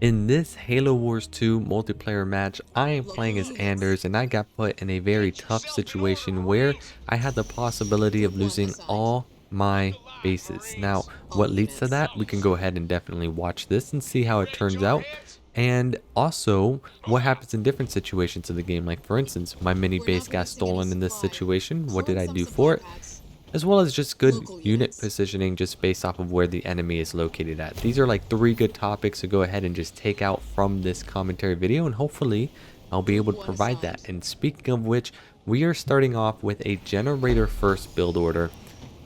In this Halo Wars 2 multiplayer match, I am playing as Anders and I got put in a very tough situation where I had the possibility of losing all my bases. Now, what leads to that? We can go ahead and definitely watch this and see how it turns out. And also, what happens in different situations of the game. Like, for instance, my mini base got stolen in this situation. What did I do for it? As well as just good unit positioning just based off of where the enemy is located at. These are like 3 good topics to go ahead and just take out from this commentary video, and hopefully I'll be able to provide that. And speaking of which, we are starting off with a generator first build order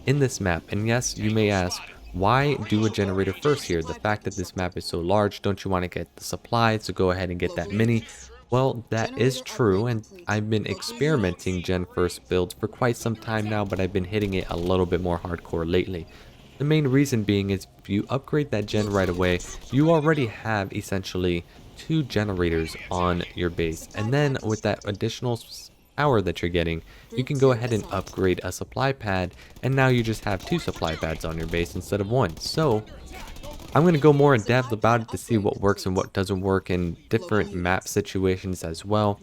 in this map. And yes, you may ask, why do a generator first here? The fact that this map is so large, don't you want to get the supplies to go ahead and get that mini? Well, that is true, and I've been experimenting Gen first builds for quite some time now, but I've been hitting it a little bit more hardcore lately. The main reason being is if you upgrade that gen right away, you already have essentially 2 generators on your base. And then with that additional power that you're getting, you can go ahead and upgrade a supply pad, and now you just have 2 supply pads on your base instead of 1. So I'm going to go more in depth about it to see what works and what doesn't work in different map situations as well.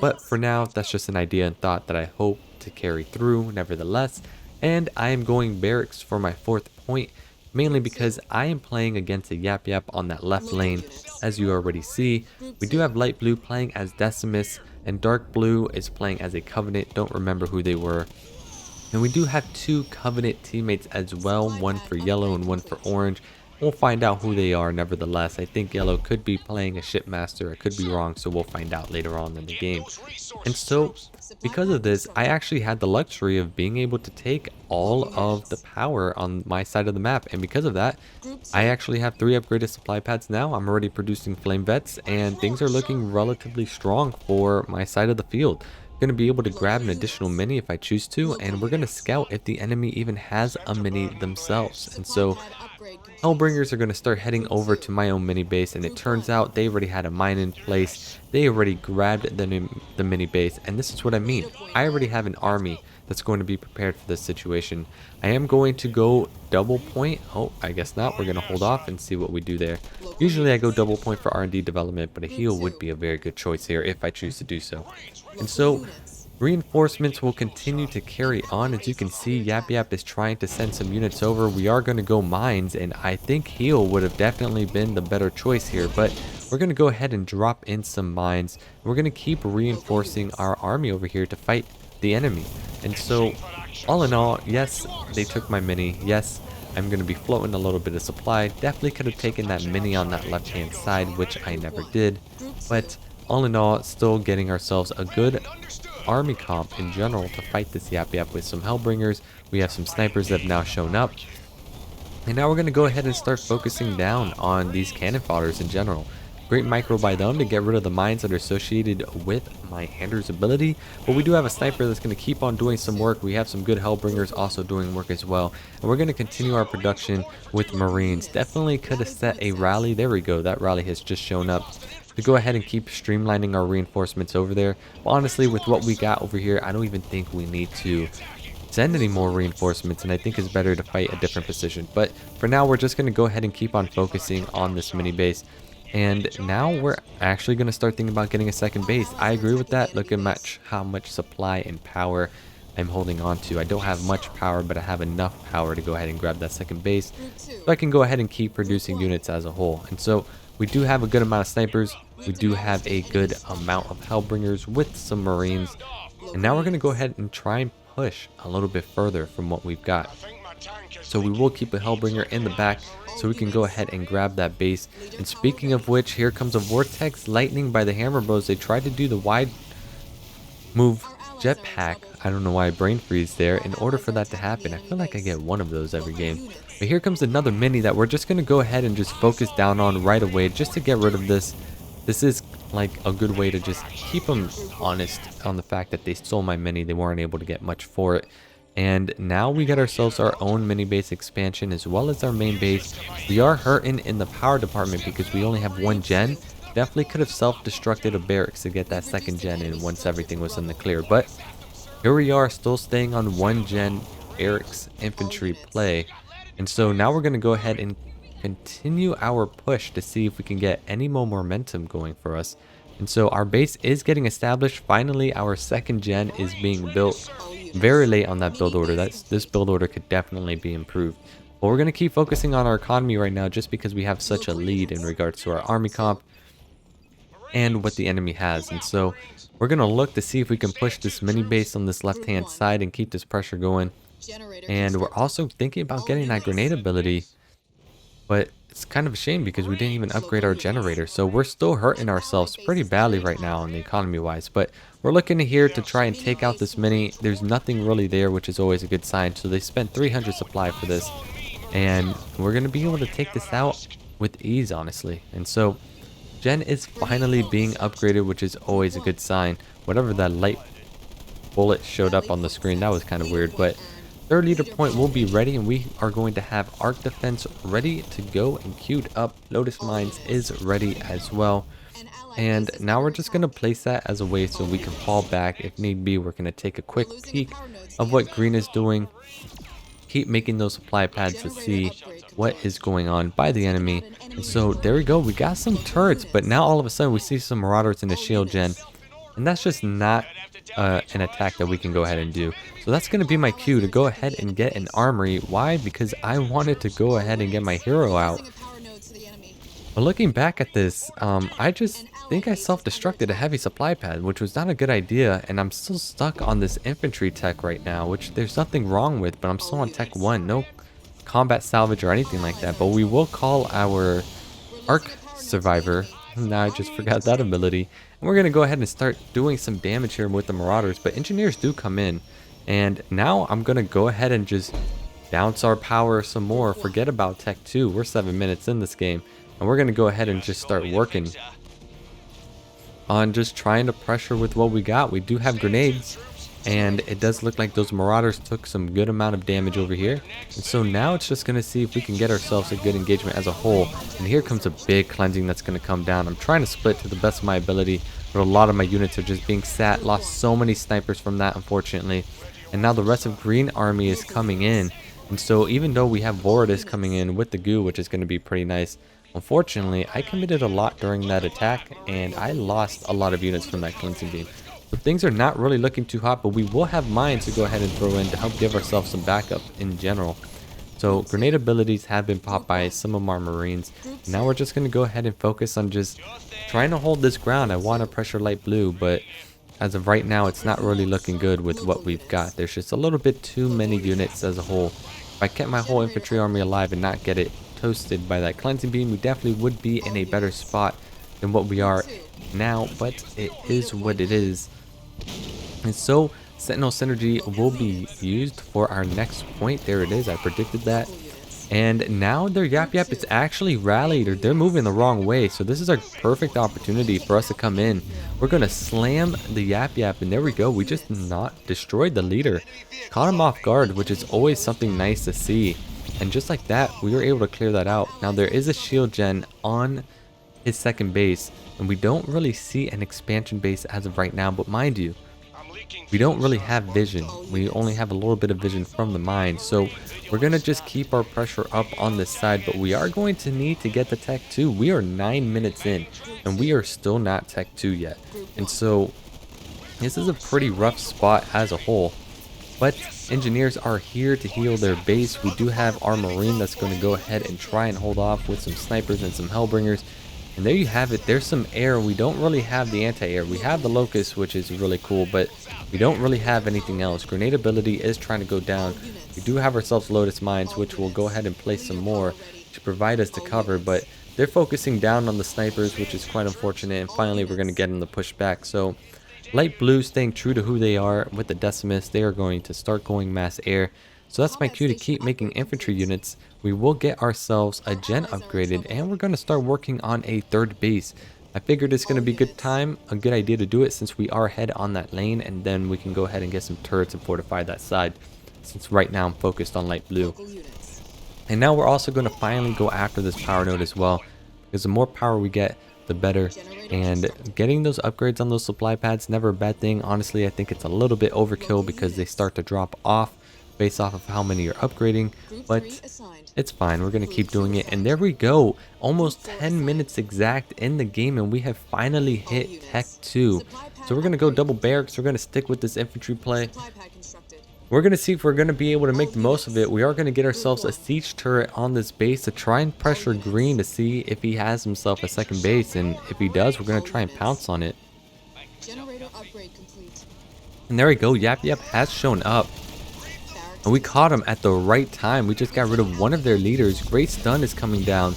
But for now, that's just an idea and thought that I hope to carry through nevertheless. And I am going barracks for my 4th point, mainly because I am playing against a Yap Yap on that left lane. As you already see, we do have light blue playing as Decimus, and dark blue is playing as a Covenant. Don't remember who they were. And we do have 2 Covenant teammates as well, one for yellow and one for orange. We'll find out who they are nevertheless. I think yellow could be playing a shipmaster. I could be wrong, so we'll find out later on in the game. And so, because of this, I actually had the luxury of being able to take all of the power on my side of the map. And because of that, I actually have 3 upgraded supply pads now. I'm already producing flame vets, and things are looking relatively strong for my side of the field. Going to be able to grab an additional mini if I choose to, and we're going to scout if the enemy even has a mini themselves. And so Hellbringers are going to start heading over to my own mini base, and it turns out they already had a mine in place. They already grabbed the mini base, and this is what I mean. I already have an army that's going to be prepared for this situation. I am going to go double point. Oh, I guess not. We're going to hold off and see what we do there. Usually I go double point for R&D development, but a heal would be a very good choice here if I choose to do so. And so reinforcements will continue to carry on. As you can see, Yap Yap is trying to send some units over. We are going to go mines, and I think heal would have definitely been the better choice here, but we're going to go ahead and drop in some mines. We're going to keep reinforcing our army over here to fight the enemy. And so all in all, yes, they took my mini. Yes, I'm going to be floating a little bit of supply. Definitely could have taken that mini on that left hand side, which I never did, but all in all, still getting ourselves a good army comp in general to fight this Yap Yap with some Hellbringers. We have some snipers that have now shown up. And now we're going to go ahead and start focusing down on these cannon fodders in general. Great micro by them to get rid of the mines that are associated with my Anders ability. But we do have a sniper that's going to keep on doing some work. We have some good Hellbringers also doing work as well. And we're going to continue our production with Marines. Definitely could have set a rally. There we go. That rally has just shown up. To go ahead and keep streamlining our reinforcements over there. But honestly, with what we got over here, I don't even think we need to send any more reinforcements, and I think it's better to fight a different position. But for now, we're just going to go ahead and keep on focusing on this mini base. And now we're actually going to start thinking about getting a second base. I agree with that. Look at how much supply and power I'm holding on to. I don't have much power, but I have enough power to go ahead and grab that second base, so I can go ahead and keep producing units as a whole. And so we do have a good amount of snipers. We do have a good amount of Hellbringers with some Marines. And now we're going to go ahead and try and push a little bit further from what we've got. So we will keep a Hellbringer in the back so we can go ahead and grab that base. And speaking of which, here comes a Vortex Lightning by the Hammer Bros. They tried to do the wide move jetpack. I don't know why I brain freeze there. In order for that to happen, I feel like I get one of those every game. But here comes another mini that we're just going to go ahead and just focus down on right away just to get rid of this. This is like a good way to just keep them honest on the fact that they stole my mini. They weren't able to get much for it. And now we got ourselves our own mini base expansion as well as our main base. We are hurting in the power department because we only have 1 gen. Definitely could have self-destructed a barracks to get that 2nd gen in once everything was in the clear. But here we are still staying on 1 gen barracks infantry play. And so now we're going to go ahead and continue our push to see if we can get any more momentum going for us. And so our base is getting established. Finally, our second gen is being built very late on that build order. This build order could definitely be improved. But we're going to keep focusing on our economy right now just because we have such a lead in regards to our army comp and what the enemy has. And so we're going to look to see if we can push this mini base on this left hand side and keep this pressure going. And we're also thinking about getting that grenade ability, but it's kind of a shame because we didn't even upgrade our generator. So we're still hurting ourselves pretty badly right now on the economy wise. But we're looking here to try and take out this mini. There's nothing really there, which is always a good sign. So they spent 300 supply for this. And we're going to be able to take this out with ease, honestly. And so Gen is finally being upgraded, which is always a good sign. Whatever that light bullet showed up on the screen, that was kind of weird. But third leader point will be ready, and we are going to have arc defense ready to go and queued up. Lotus Mines is ready as well. And now we're just going to place that as a way so we can fall back if need be. We're going to take a quick peek of what green is doing. Keep making those supply pads to see what is going on by the enemy. And so there we go, we got some turrets, but now all of a sudden we see some marauders in the shield gen, and that's just not an attack that we can go ahead and do. So that's going to be my cue to go ahead and get an armory. Why? Because I wanted to go ahead and get my hero out. But looking back at this, I just think I self-destructed a heavy supply pad, which was not a good idea, and I'm still stuck on this infantry tech right now, which there's nothing wrong with, but I'm still on tech 1, no combat salvage or anything like that. But we will call our arc survivor. Now I just forgot that ability, and we're going to go ahead and start doing some damage here with the marauders, but engineers do come in, and now I'm going to go ahead and just bounce our power some more. Forget about tech 2, we're 7 minutes in this game. And we're going to go ahead and just start working on just trying to pressure with what we got. We do have grenades, and it does look like those marauders took some good amount of damage over here. And so now it's just going to see if we can get ourselves a good engagement as a whole. And here comes a big cleansing that's going to come down. I'm trying to split to the best of my ability, but a lot of my units are just being sat. Lost so many snipers from that, unfortunately. And now the rest of green army is coming in. And so even though we have Voridus coming in with the goo, which is going to be pretty nice, unfortunately, I committed a lot during that attack, and I lost a lot of units from that cleansing beam. So things are not really looking too hot, but we will have mines to go ahead and throw in to help give ourselves some backup in general. So grenade abilities have been popped by some of our marines. Now we're just going to go ahead and focus on just trying to hold this ground. I want to pressure light blue, but as of right now, it's not really looking good with what we've got. There's just a little bit too many units as a whole. If I kept my whole infantry army alive and not get it toasted by that cleansing beam, we definitely would be in a better spot than what we are now, but it is what it is. And so Sentinel Synergy will be used for our next point. There it is, I predicted that. And now their Yap Yap is actually rallied, or they're moving the wrong way. So this is our perfect opportunity for us to come in. We're going to slam the Yap Yap, and there we go. We just not destroyed the leader. Caught him off guard, which is always something nice to see. And just like that, we were able to clear that out. Now there is a shield gen on his second base, and we don't really see an expansion base as of right now. But mind you, we don't really have vision. We only have a little bit of vision from the mine. So we're going to just keep our pressure up on this side, but we are going to need to get the tech 2. We are 9 minutes in, and we are still not tech 2 yet. And so this is a pretty rough spot as a whole. But engineers are here to heal their base. We do have our marine that's going to go ahead and try and hold off with some snipers and some hellbringers. And there you have it. There's some air. We don't really have the anti-air. We have the locust, which is really cool, but we don't really have anything else. Grenade ability is trying to go down. We do have ourselves Lotus Mines, which we'll go ahead and place some more to provide us the cover, but they're focusing down on the snipers, which is quite unfortunate. And finally, we're going to get them to push back. So light blue staying true to who they are with the Decimus. They are going to start going mass air. So that's my cue to keep making infantry units. We will get ourselves a gen upgraded, and we're going to start working on a third base. I figured it's going to be a good idea to do it since we are ahead on that lane, and then we can go ahead and get some turrets and fortify that side, since right now I'm focused on light blue. And now we're also going to finally go after this power node as well, because the more power we get, the better. And getting those upgrades on those supply pads, never a bad thing. Honestly, I think it's a little bit overkill because they start to drop off. based off of how many you're upgrading, but it's fine. We're going to keep doing it. And there we go. Almost 10 minutes exact in the game, and we have finally hit Tech 2. So we're going to go double barracks. We're going to stick with this infantry play. We're going to see if we're going to be able to make the most of it. We are going to get ourselves a siege turret on this base to try and pressure green to see if he has himself a second base. And if he does, we're going to try and pounce on it. And there we go. Yap Yap has shown up. And we caught him at the right time. We just got rid of one of their leaders. Great stun is coming down.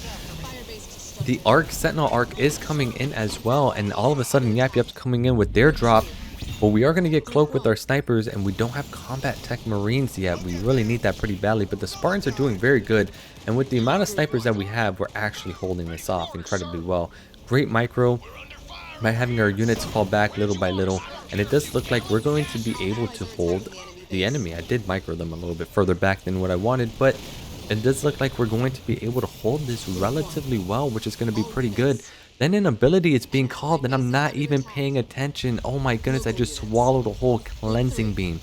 The arc, Sentinel arc, is coming in as well. And all of a sudden, Yap Yap's coming in with their drop. But we are going to get cloaked with our snipers, and we don't have combat tech marines yet. We really need that pretty badly, but the Spartans are doing very good. And with the amount of snipers that we have, we're actually holding this off incredibly well. Great micro by having our units fall back little by little. And it does look like we're going to be able to hold the enemy. I did micro them a little bit further back than what I wanted, but it does look like we're going to be able to hold this relatively well, which is going to be pretty good. Then an ability is being called and I'm not even paying attention. Oh my goodness, I just swallowed a whole cleansing beam.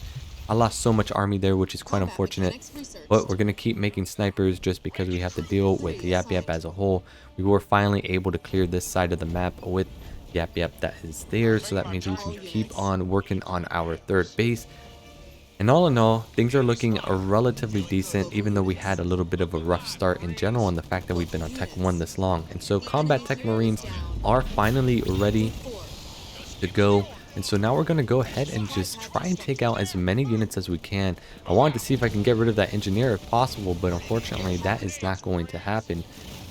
I lost so much army there, which is quite unfortunate. But we're going to keep making snipers just because we have to deal with Yap Yap as a whole. We were finally able to clear this side of the map with Yap Yap that is there. So that means we can keep on working on our third base. And all in all, things are looking relatively decent, even though we had a little bit of a rough start in general and the fact that we've been on Tech 1 this long. And so Combat Tech Marines are finally ready to go. And so now we're going to go ahead and just try and take out as many units as we can. I wanted to see if I can get rid of that engineer if possible, but unfortunately that is not going to happen.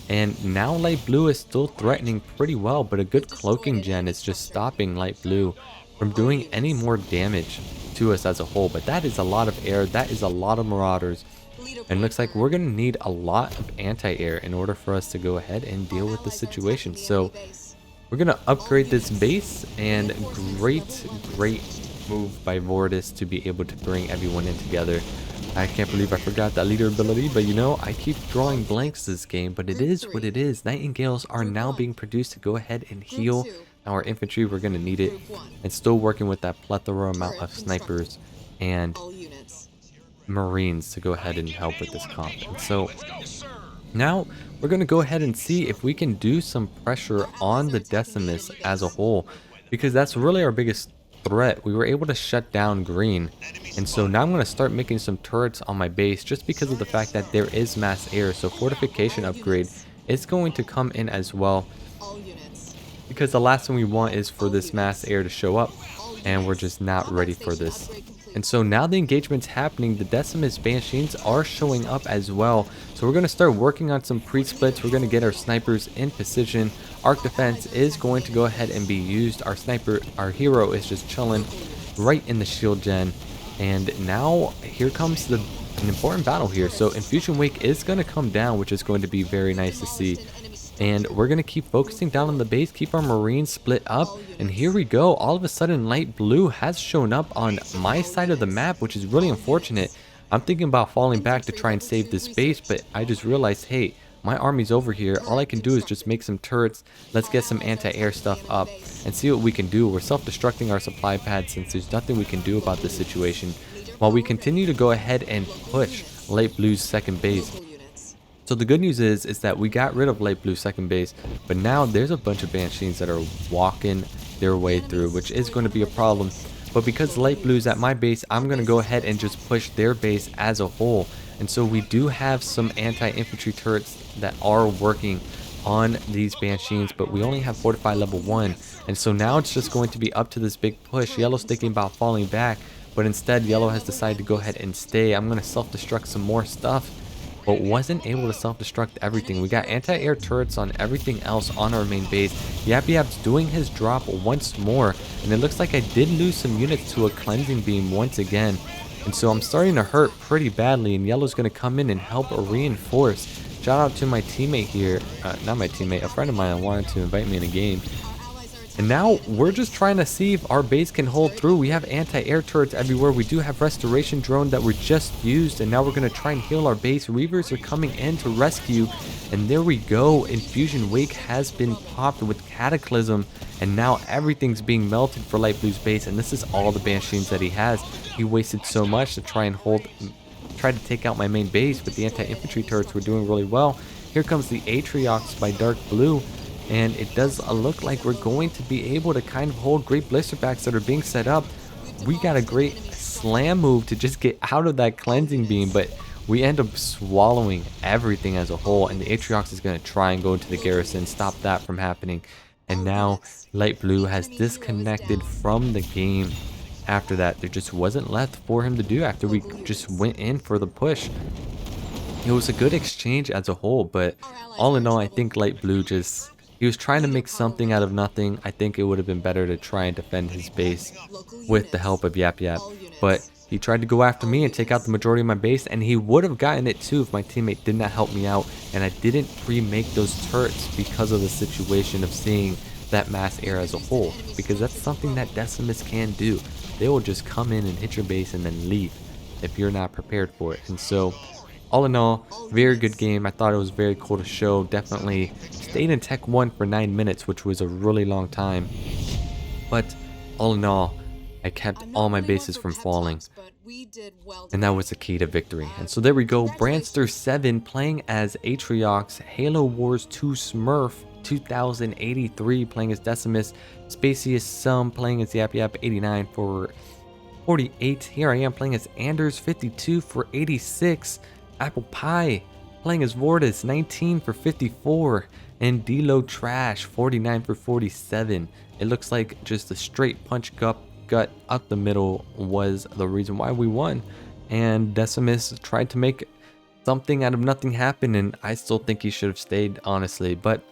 And now Light Blue is still threatening pretty well, but a good cloaking gen is just stopping Light Blue from doing any more damage to us as a whole. But that is a lot of air, that is a lot of marauders, and looks like we're going to need a lot of anti-air in order for us to go ahead and deal with the situation. So we're going to upgrade this base, and great move by Vortis to be able to bring everyone in together. I can't believe I forgot that leader ability, but you know, I keep drawing blanks this game, but it is what it is. Nightingales are now being produced to go ahead and heal our infantry. We're going to need it, and still working with that plethora amount of snipers and marines to go ahead and help with this comp. And so now we're going to go ahead and see if we can do some pressure on the Decimus as a whole, because that's really our biggest threat. We were able to shut down green, and so now I'm going to start making some turrets on my base just because of the fact that there is mass air. So fortification upgrade is going to come in as well, because the last thing we want is for this mass air to show up, and we're just not ready for this. And so now the engagement's happening, the Decimus Banshees are showing up as well. So we're going to start working on some pre-splits. We're going to get our snipers in position. Arc defense is going to go ahead and be used. Our sniper, our hero, is just chilling right in the shield gen. And now here comes an important battle here. So Infusion Wake is going to come down, which is going to be very nice to see. And we're going to keep focusing down on the base, keep our marines split up, and here we go. All of a sudden, Light Blue has shown up on my side of the map, which is really unfortunate. I'm thinking about falling back to try and save this base, but I just realized, hey, my army's over here. All I can do is just make some turrets. Let's get some anti-air stuff up and see what we can do. We're self-destructing our supply pad since there's nothing we can do about this situation, while we continue to go ahead and push Light Blue's second base. So the good news is that we got rid of Light Blue second base, but now there's a bunch of Banshees that are walking their way through, which is going to be a problem. But because Light Blue's at my base, I'm going to go ahead and just push their base as a whole. And so we do have some anti-infantry turrets that are working on these Banshees, but we only have Fortify level 1. And so now it's just going to be up to this big push. Yellow's thinking about falling back, but instead Yellow has decided to go ahead and stay. I'm going to self-destruct some more stuff, but wasn't able to self-destruct everything. We got anti-air turrets on everything else on our main base. Yap Yap's doing his drop once more, and it looks like I did lose some units to a cleansing beam once again. And so I'm starting to hurt pretty badly, and Yellow's going to come in and help reinforce. Shout out to my teammate here, not my teammate, a friend of mine wanted to invite me in a game. And now we're just trying to see if our base can hold through. We have anti-air turrets everywhere. We do have restoration drone that were just used, and now we're going to try and heal our base. Reavers are coming in to rescue, and there we go. Infusion Wake has been popped with Cataclysm, and now everything's being melted for Light Blue's base, and this is all the Banshees that he has. He wasted so much to try and hold tried to take out my main base, but the anti-infantry turrets were doing really well. Here comes the Atriox by Dark Blue, and it does look like we're going to be able to kind of hold great blisterbacks that are being set up. We got a great slam move to just get out of that cleansing beam, but we end up swallowing everything as a whole, and the Atriox is going to try and go into the garrison, stop that from happening. And now Light Blue has disconnected from the game. After that, there just wasn't left for him to do after we just went in for the push. It was a good exchange as a whole, but all in all, I think Light Blue he was trying to make something out of nothing. I think it would have been better to try and defend his base with the help of Yap Yap, but he tried to go after me and take out the majority of my base, and he would have gotten it too if my teammate did not help me out, and I didn't pre-make those turrets because of the situation of seeing that mass air as a whole, because that's something that Decimus can do. They will just come in and hit your base and then leave if you're not prepared for it. And so all in all, very good game. I thought it was very cool to show. Definitely stayed in Tech 1 for 9 minutes, which was a really long time. But all in all, I kept all my bases from falling, and that was the key to victory. And so there we go, Brandster 7 playing as Atriox, Halo Wars 2 Smurf 2083 playing as Decimus, Spacious Sum playing as Yap Yap 89 for 48. Here I am playing as Anders 52 for 86. Apple Pie playing as Vortis 19 for 54, and Delo Trash 49 for 47. It looks like just a straight punch gut up the middle was the reason why we won, and Decimus tried to make something out of nothing happen, and I still think he should have stayed, honestly, but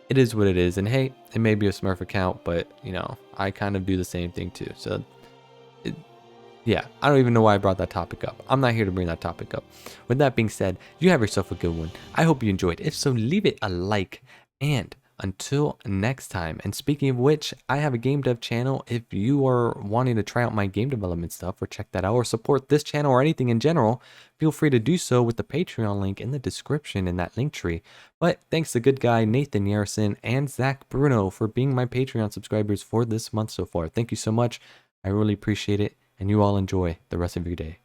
it is what it is. And hey, it may be a Smurf account, but you know, I kind of do the same thing too. So yeah, I don't even know why I brought that topic up. I'm not here to bring that topic up. With that being said, you have yourself a good one. I hope you enjoyed. If so, leave it a like, and until next time. And speaking of which, I have a game dev channel. If you are wanting to try out my game development stuff or check that out or support this channel or anything in general, feel free to do so with the Patreon link in the description in that link tree. But thanks to good guy Nathan Yarrison and Zach Bruno for being my Patreon subscribers for this month so far. Thank you so much. I really appreciate it, and you all enjoy the rest of your day.